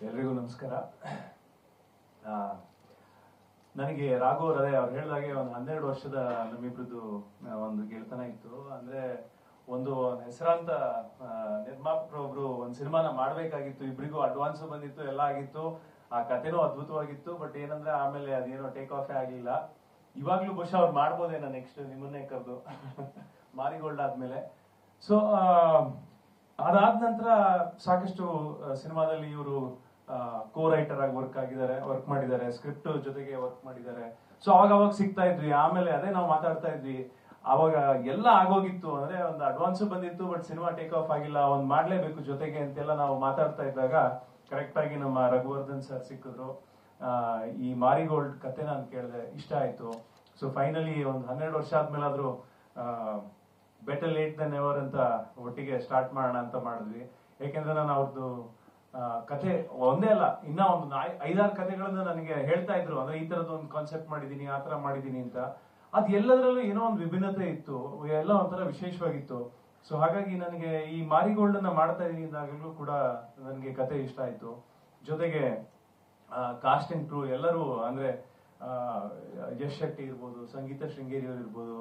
ಎಲ್ರಿಗೂ ನಮಸ್ಕಾರ. ನನಗೆ ರಾಘು ಅದೇ ಅವ್ರು ಹೇಳಿದಾಗೆ ಒಂದು 12 ವರ್ಷದ ನಮ್ಮಿಬ್ರದ್ದು ಒಂದು ಗೆಳೆತನ ಇತ್ತು. ಅಂದ್ರೆ ಒಂದು ಹೆಸರಾಂತ ನಿರ್ಮಾಪಕರು ಒಬ್ರು ಒಂದು ಸಿನಿಮಾನ ಮಾಡ್ಬೇಕಾಗಿತ್ತು, ಇಬ್ರಿಗೂ ಅಡ್ವಾನ್ಸ್ ಬಂದಿತ್ತು, ಎಲ್ಲ ಆಗಿತ್ತು, ಆ ಕಥೆನೂ ಅದ್ಭುತವಾಗಿತ್ತು. ಬಟ್ ಏನಂದ್ರೆ ಆಮೇಲೆ ಅದೇನೋ ಟೇಕ್ ಆಫ್ ಆಗಿಲ್ಲ. ಇವಾಗ್ಲೂ ಬಹುಶಃ ಅವ್ರು ಮಾಡ್ಬೋದೇನೋ ನೆಕ್ಸ್ಟ್ ನಿಮ್ಮನ್ನೇ ಕರೆದು ಮಾರಿಗೋಲ್ಡ್ ಆದ್ಮೇಲೆ. ಸೊ ಅದಾದ ನಂತರ ಸಾಕಷ್ಟು ಸಿನಿಮಾದಲ್ಲಿ ಇವರು ಕೋ ರೈಟರ್ ಆಗಿ ವರ್ಕ್ ಮಾಡಿದ್ದಾರೆ, ಸ್ಕ್ರಿಪ್ಟ್ ಜೊತೆಗೆ ವರ್ಕ್ ಮಾಡಿದ್ದಾರೆ. ಸೊ ಅವಾಗ ಸಿಗ್ತಾ ಇದ್ವಿ. ಆಮೇಲೆ ಅದೇ ನಾವು ಮಾತಾಡ್ತಾ ಇದ್ವಿ, ಅವಾಗ ಎಲ್ಲ ಆಗೋಗಿತ್ತು. ಅಂದ್ರೆ ಒಂದು ಅಡ್ವಾನ್ಸ್ ಬಂದಿತ್ತು, ಬಟ್ ಸಿನಿಮಾ ಟೇಕ್ ಆಫ್ ಆಗಿಲ್ಲ, ಒಂದ್ ಮಾಡ್ಲೇಬೇಕು ಜೊತೆಗೆ ಅಂತೆಲ್ಲ ನಾವು ಮಾತಾಡ್ತಾ ಇದ್ದಾಗ ಕರೆಕ್ಟ್ ಆಗಿ ನಮ್ಮ ರಘುವರ್ಧನ್ ಸರ್ ಸಿಕ್ಕಿದ್ರು. ಈ ಮಾರಿಗೋಲ್ಡ್ ಕತೆ ನಾನು ಕೇಳಿದೆ, ಇಷ್ಟ ಆಯ್ತು. ಸೊ ಫೈನಲಿ ಒಂದು 12 ವರ್ಷ ಆದ್ಮೇಲಾದ್ರೂ ಬೆಟರ್ ಲೇಟ್ ದೆನ್ ಎವರ್ ಅಂತ ಒಟ್ಟಿಗೆ ಸ್ಟಾರ್ಟ್ ಮಾಡೋಣ ಅಂತ ಮಾಡಿದ್ವಿ. ಯಾಕೆಂದ್ರೆ ನಾನು ಅವ್ರದ್ದು ಕತೆ ಒಂದೇ ಅಲ್ಲ, ಇನ್ನ ಒಂದು 5-6 ಕಥೆಗಳನ್ನ ನನಗೆ ಹೇಳ್ತಾ ಇದ್ರು. ಅಂದ್ರೆ ಈ ತರದ್ದು ಒಂದು ಕಾನ್ಸೆಪ್ಟ್ ಮಾಡಿದೀನಿ, ಆ ತರ ಮಾಡಿದೀನಿ ಅಂತ. ಅದ್ ಎಲ್ಲದರಲ್ಲೂ ಏನೋ ಒಂದು ವಿಭಿನ್ನತೆ ಇತ್ತು, ಎಲ್ಲ ಒಂಥರ ವಿಶೇಷವಾಗಿತ್ತು. ಸೊ ಹಾಗಾಗಿ ನನಗೆ ಈ ಮಾರಿಗೋಲ್ಡ್ ಅನ್ನ ಮಾಡ್ತಾ ಇದೀನಿ ಅಂದಾಗಲೂ ಕೂಡ ನನಗೆ ಕತೆ ಇಷ್ಟ ಆಯ್ತು. ಜೊತೆಗೆ ಕಾಸ್ಟಿಂಗ್ ಕ್ರೂ ಎಲ್ಲರೂ, ಅಂದ್ರೆ ಯಶ್ ಶೆಟ್ಟಿ ಇರ್ಬೋದು, ಸಂಗೀತ ಶೃಂಗೇರಿ ಅವರು ಇರ್ಬೋದು,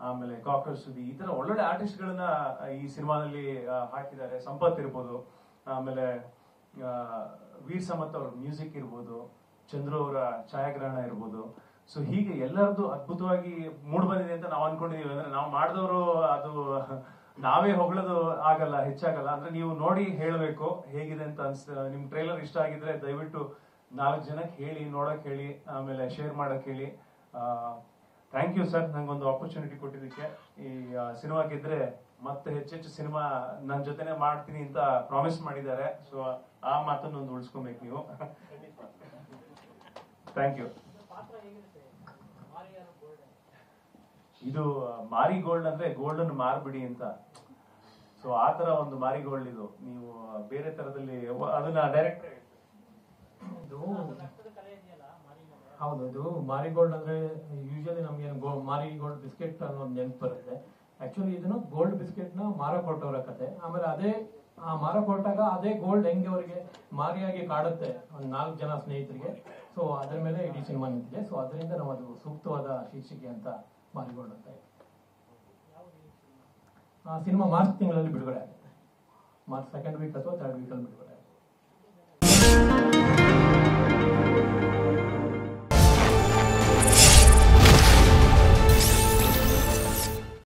ಆಮೇಲೆ ಕಾಕ್ರೋಚ್ ಸುದಿ, ಈ ತರ ಒಳ್ಳೊಳ್ಳೆ ಆರ್ಟಿಸ್ಟ್ ಗಳನ್ನ ಈ ಸಿನಿಮಾದಲ್ಲಿ ಹಾಕಿದ್ದಾರೆ. ಸಂಪತ್ ಇರ್ಬೋದು, ಆಮೇಲೆ ವೀರ್ ಸಮತ್ ಅವ್ರ ಮ್ಯೂಸಿಕ್ ಇರ್ಬೋದು, ಚಂದ್ರು ಅವರ ಛಾಯಾಗ್ರಹಣ ಇರ್ಬೋದು. ಸೊ ಹೀಗೆ ಎಲ್ಲರದ್ದು ಅದ್ಭುತವಾಗಿ ಮೂಡ್ ಬಂದಿದೆ ಅಂತ ನಾವು ಅನ್ಕೊಂಡಿದೀವಿ. ಅಂದ್ರೆ ನಾವು ಮಾಡಿದವರು ಅದು ನಾವೇ ಹೊಗಳೋದು ಆಗಲ್ಲ, ಹೆಚ್ಚಾಗಲ್ಲ. ಅಂದ್ರೆ ನೀವು ನೋಡಿ ಹೇಳ್ಬೇಕು ಹೇಗಿದೆ ಅಂತ ನಿಮ್ ಟ್ರೈಲರ್ ಇಷ್ಟ ಆಗಿದ್ರೆ ದಯವಿಟ್ಟು 4 ಜನಕ್ಕೆ ಹೇಳಿ, ನೋಡಕ್ ಹೇಳಿ, ಆಮೇಲೆ ಶೇರ್ ಮಾಡಕ್ ಹೇಳಿ. ಥ್ಯಾಂಕ್ ಯು ಸರ್, ನಂಗೊಂದು ಆಪರ್ಚುನಿಟಿ ಕೊಟ್ಟಿದ್ದಕ್ಕೆ. ಈ ಸಿನಿಮಾ ಗೆದ್ರೆ ಮತ್ತೆ ಹೆಚ್ಚೆಚ್ಚು ಸಿನಿಮಾ ನನ್ನ ಜೊತೆನೆ ಮಾಡ್ತೀನಿ ಅಂತ ಪ್ರಾಮಿಸ್ ಮಾಡಿದ್ದಾರೆ. ಸೊ ಆ ಮಾತನ್ನು ಒಂದು ಉಳಿಸ್ಕೊಬೇಕು ನೀವು. Thank you. ಇದು ಮಾರಿಗೋಲ್ಡ್ ಅಂದ್ರೆ ಗೋಲ್ಡನ್ ಮಾರ್ಬಿಡಿ ಅಂತ. ಸೊ ಆ ತರ ಒಂದು ಮಾರಿಗೋಲ್ಡ್ ಇದು. ನೀವು ಬೇರೆ ತರದಲ್ಲಿ ಅದನ್ನ ಡೈರೆಕ್ಟ್ ಹೌದು, ಇದು ಮಾರಿಗೋಲ್ಡ್ ಅಂದ್ರೆ ಯೂಶಲಿ ನಮ್ಗೆ ಮಾರಿಗೋಲ್ಡ್ ಬಿಸ್ಕೆಟ್ ಅನ್ನೋದು ನೆನಪು ಬರುತ್ತೆ. ಆಕ್ಚುಲಿ ಇದನ್ನು ಗೋಲ್ಡ್ ಬಿಸ್ಕೆಟ್ ನ ಮಾರಕ್ ಹೊರಟವರ ಕತೆ. ಆಮೇಲೆ ಅದೇ ಮಾರಕ್ ಹೊರಟಾಗ ಅದೇ ಗೋಲ್ಡ್ ಹೆಂಗೆ ಅವರಿಗೆ ಮಾರಿಯಾಗಿ ಕಾಡುತ್ತೆ ಒಂದ್ 4 ಜನ ಸ್ನೇಹಿತರಿಗೆ. ಸೊ ಅದ್ರ ಮೇಲೆ ಇಡೀ ಸಿನಿಮಾ ನಿಂತಿದೆ. ಸೊ ಅದರಿಂದ ನಾವು ಅದು ಸೂಕ್ತವಾದ ಶೀರ್ಷಿಕೆ ಅಂತ ಮಾರಿಗೋಲ್ಡ್ ಅಂತ ಇದೆ. ಸಿನಿಮಾ ಮಾರ್ಚ್ ತಿಂಗಳಲ್ಲಿ ಬಿಡುಗಡೆ ಆಗುತ್ತೆ. ಮಾರ್ಚ್ 2nd ವೀಕ್ ಅಥವಾ 3rd ವೀಕ್ ಅಲ್ಲಿ ಬಿಡುಗಡೆ ಆಗುತ್ತೆ.